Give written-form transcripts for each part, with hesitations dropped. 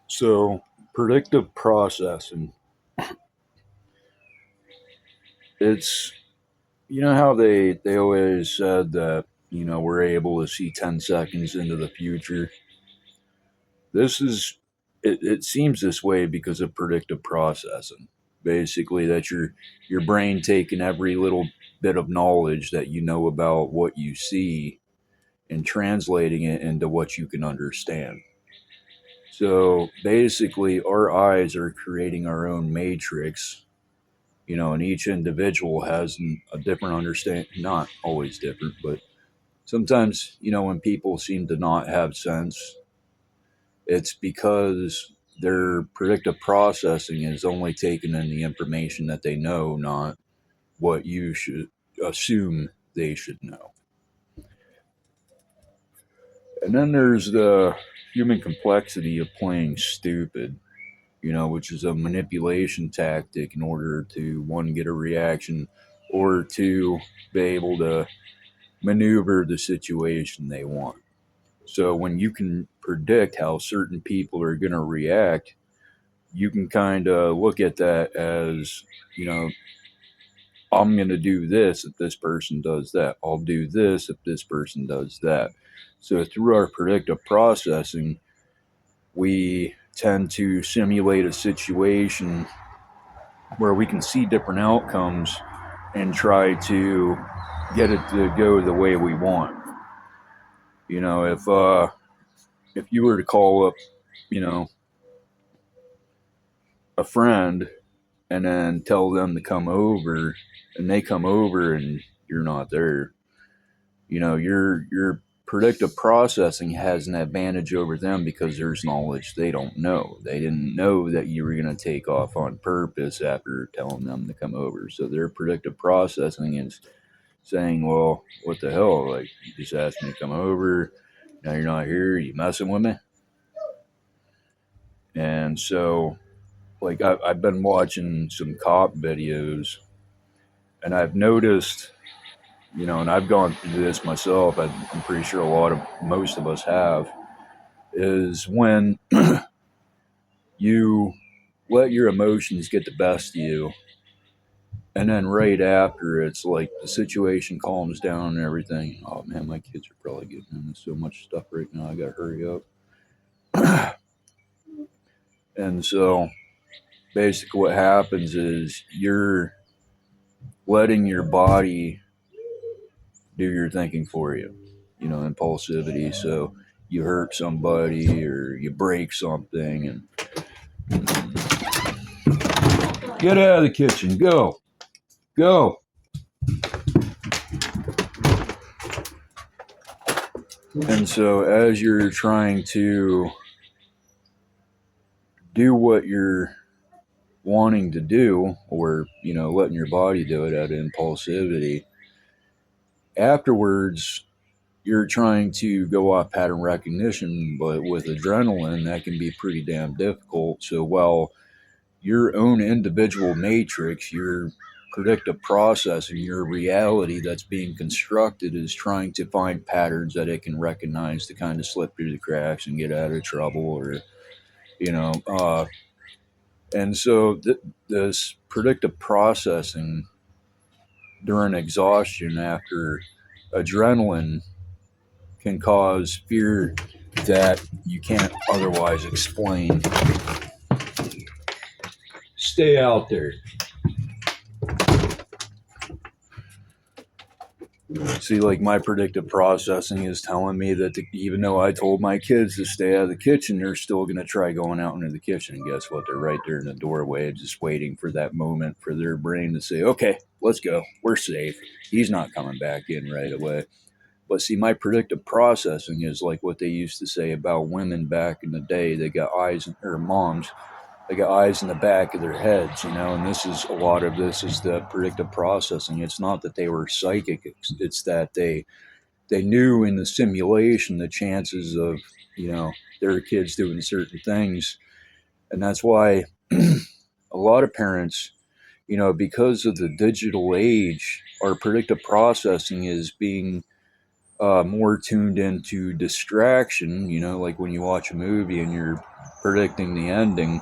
So, predictive processing, it's, how they always said that, we're able to see 10 seconds into the future. This is, it seems this way because of predictive processing. Basically, that your brain taking every little bit of knowledge that you know about what you see and translating it into what you can understand. So basically, our eyes are creating our own matrix, and each individual has a different understanding, not always different, but sometimes, when people seem to not have sense, it's because their predictive processing is only taking in the information that they know, not what you should assume they should know. And then there's the human complexity of playing stupid, which is a manipulation tactic in order to, one, get a reaction, or two, be able to maneuver the situation they want. So when you can predict how certain people are going to react, you can kind of look at that as, you know, I'm going to do this if this person does that. I'll do this if this person does that. So through our predictive processing, we tend to simulate a situation where we can see different outcomes and try to get it to go the way we want. If you were to call up, you know, a friend and then tell them to come over, and they come over and you're not there, your predictive processing has an advantage over them because there's knowledge they don't know. They didn't know that you were going to take off on purpose after telling them to come over. So their predictive processing is saying, well, what the hell? Like, you just asked me to come over. Now you're not here. You messing with me? And so, like, I've been watching some cop videos, and I've noticed, and I've gone through this myself. I'm pretty sure most of us have, is when you let your emotions get the best of you, and then right after, it's like the situation calms down and everything. Oh man, my kids are probably getting into so much stuff right now. I gotta hurry up. And so basically, what happens is you're letting your body do your thinking for you. Impulsivity. So you hurt somebody or you break something, and get out of the kitchen. Go. Go. And so as you're trying to do what you're wanting to do, or, letting your body do it out of impulsivity, afterwards you're trying to go off pattern recognition, but with adrenaline, that can be pretty damn difficult. So while your own individual matrix, your predictive process, and your reality that's being constructed is trying to find patterns that it can recognize to kind of slip through the cracks and get out of trouble, or, you know, uh, and so this predictive processing during exhaustion after adrenaline can cause fear that you can't otherwise explain. Stay out there. See, like, my predictive processing is telling me that even though I told my kids to stay out of the kitchen, they're still going to try going out into the kitchen. And guess what? They're right there in the doorway, just waiting for that moment for their brain to say, okay, let's go. We're safe. He's not coming back in right away. But see, my predictive processing is like what they used to say about women back in the day. They got eyes, or moms, they got eyes in the back of their heads, and a lot of this is the predictive processing. It's not that they were psychic, it's that they knew in the simulation the chances of, their kids doing certain things. And that's why a lot of parents, because of the digital age, our predictive processing is being more tuned into distraction. Like when you watch a movie and you're predicting the ending.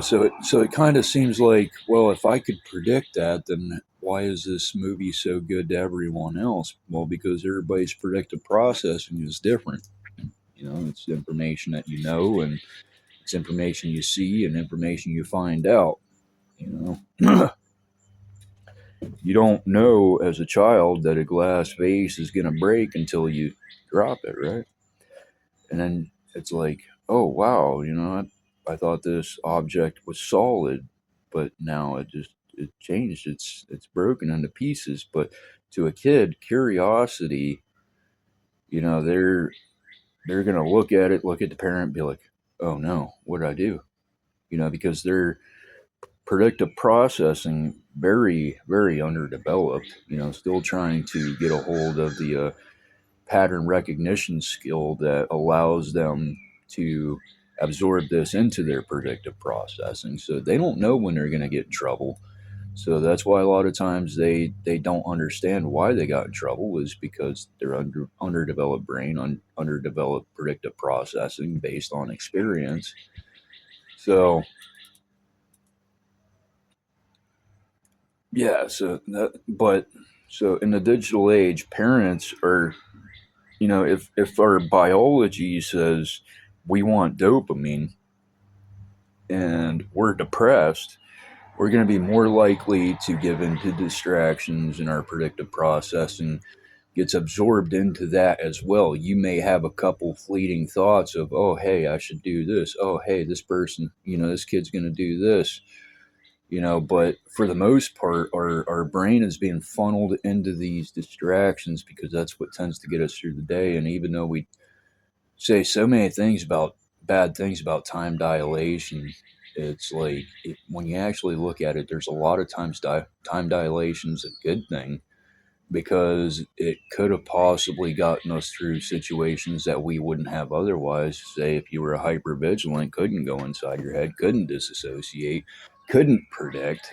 So it kind of seems like, well, if I could predict that, then why is this movie so good to everyone else? Well, because everybody's predictive processing is different. It's information that you know, and it's information you see, and information you find out. You don't know as a child that a glass vase is going to break until you drop it, right? And then it's like, oh wow, I thought this object was solid, but now it changed. It's broken into pieces. But to a kid, curiosity, they're gonna look at it, look at the parent, and be like, oh no, what did I do? Because they're predictive processing very very underdeveloped. Still trying to get a hold of the pattern recognition skill that allows them to absorb this into their predictive processing. So they don't know when they're going to get in trouble. So that's why a lot of times they don't understand why they got in trouble, is because they're underdeveloped brain, underdeveloped predictive processing based on experience. So yeah, so in the digital age, parents are, if our biology says we want dopamine and we're depressed, we're going to be more likely to give into distractions, and our predictive processing gets absorbed into that as well. You may have a couple fleeting thoughts of, oh, hey, I should do this. Oh, hey, this person, this kid's going to do this. But for the most part, our brain is being funneled into these distractions because that's what tends to get us through the day. And even though we say so many things about bad things about time dilation, it's like when you actually look at it, there's a lot of times time dilation is a good thing, because it could have possibly gotten us through situations that we wouldn't have otherwise. Say if you were a hyper vigilant, couldn't go inside your head, couldn't disassociate, couldn't predict.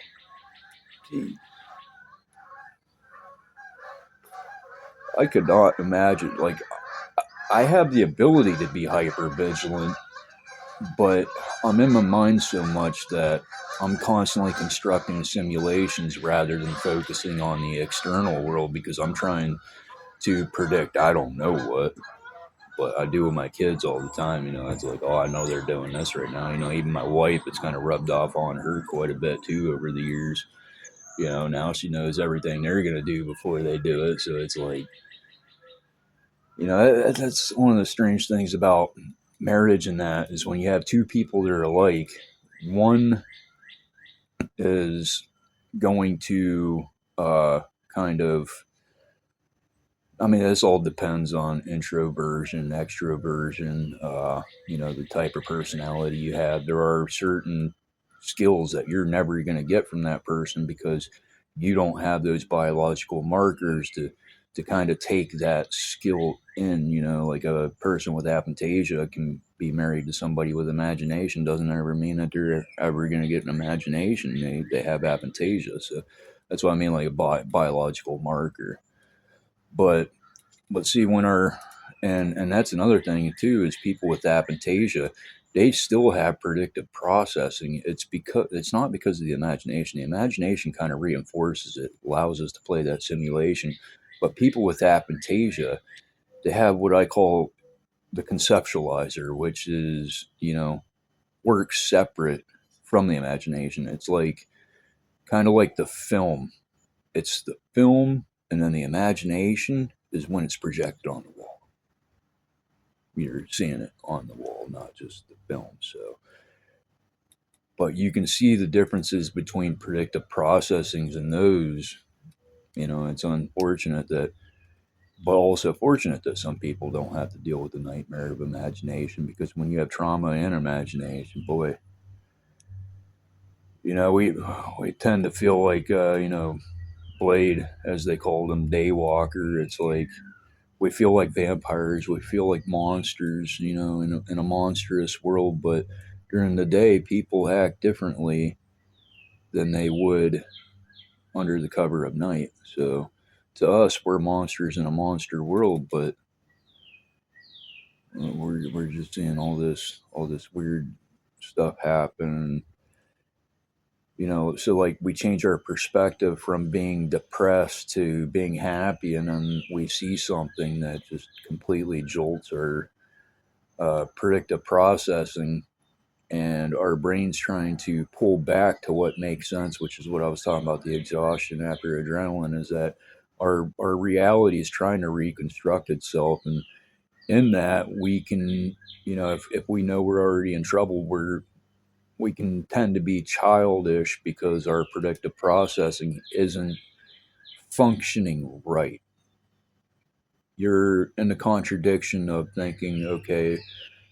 I could not imagine, like, I have the ability to be hyper vigilant, but I'm in my mind so much that I'm constantly constructing simulations rather than focusing on the external world, because I'm trying to predict I don't know what. But I do with my kids all the time. It's like, oh, I know they're doing this right now. Even my wife, it's kind of rubbed off on her quite a bit too over the years. Now she knows everything they're going to do before they do it. So it's like, that's one of the strange things about marriage, and that is when you have two people that are alike, one is going to kind of, I mean, this all depends on introversion, extroversion, the type of personality you have. There are certain skills that you're never going to get from that person because you don't have those biological markers to kind of take that skill in. Like a person with aphantasia can be married to somebody with imagination. Doesn't ever mean that they're ever going to get an imagination. They have aphantasia. So that's what I mean, like a biological marker. But see, when our and that's another thing too, is people with aphantasia, they still have predictive processing. It's not because of the imagination. The imagination kind of reinforces it, allows us to play that simulation. But people with aphantasia, they have what I call the conceptualizer, which is, works separate from the imagination. It's like kind of like the film. It's the film, and then the imagination is when it's projected on the wall. You're seeing it on the wall, not just the film. So, but you can see the differences between predictive processings and those. It's unfortunate that, but also fortunate that some people don't have to deal with the nightmare of imagination, because when you have trauma and imagination, boy, we tend to feel like, Blade, as they called him, Daywalker. It's like we feel like vampires, we feel like monsters, in a monstrous world. But during the day, people act differently than they would under the cover of night. So to us, we're monsters in a monster world, but we're just seeing all this weird stuff happen. You know, so like we change our perspective from being depressed to being happy, and then we see something that just completely jolts our predictive processing, and our brain's trying to pull back to what makes sense, which is what I was talking about, the exhaustion after adrenaline, is that our reality is trying to reconstruct itself. And in that, we can, you know, if we know we're already in trouble, we can tend to be childish because our predictive processing isn't functioning right. You're in the contradiction of thinking, okay,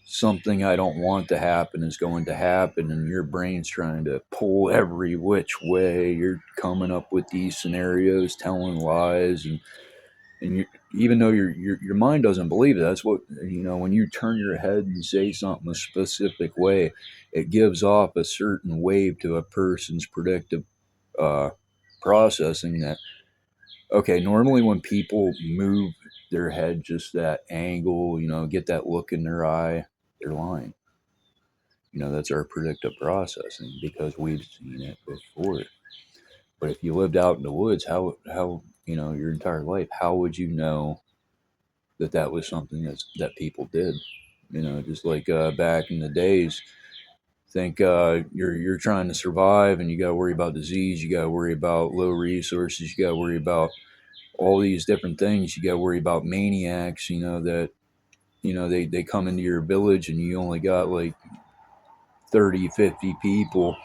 something I don't want to happen is going to happen, and your brain's trying to pull every which way. You're coming up with these scenarios, telling lies, and even though your mind doesn't believe it, that's what, you know, when you turn your head and say something a specific way, it gives off a certain wave to a person's predictive uh, processing. That, okay, normally when people move their head just that angle, you know, get that look in their eye, they're lying. You know, that's our predictive processing because we've seen it before. But if you lived out in the woods, how you know, your entire life, how would you know that that was something that people did? You know, just like back in the days, think you're trying to survive, and you got to worry about disease, you got to worry about low resources, you got to worry about all these different things, you got to worry about maniacs. You know that, you know, they come into your village and you only got like 30, 50 people.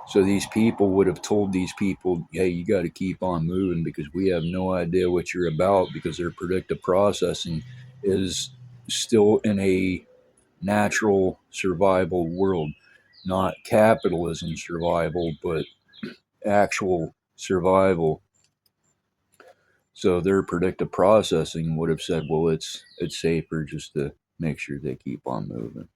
So these people would have told these people, hey, you got to keep on moving because we have no idea what you're about, because their predictive processing is still in a natural survival world, not capitalism survival, but actual survival. So their predictive processing would have said, well, it's safer just to make sure they keep on moving.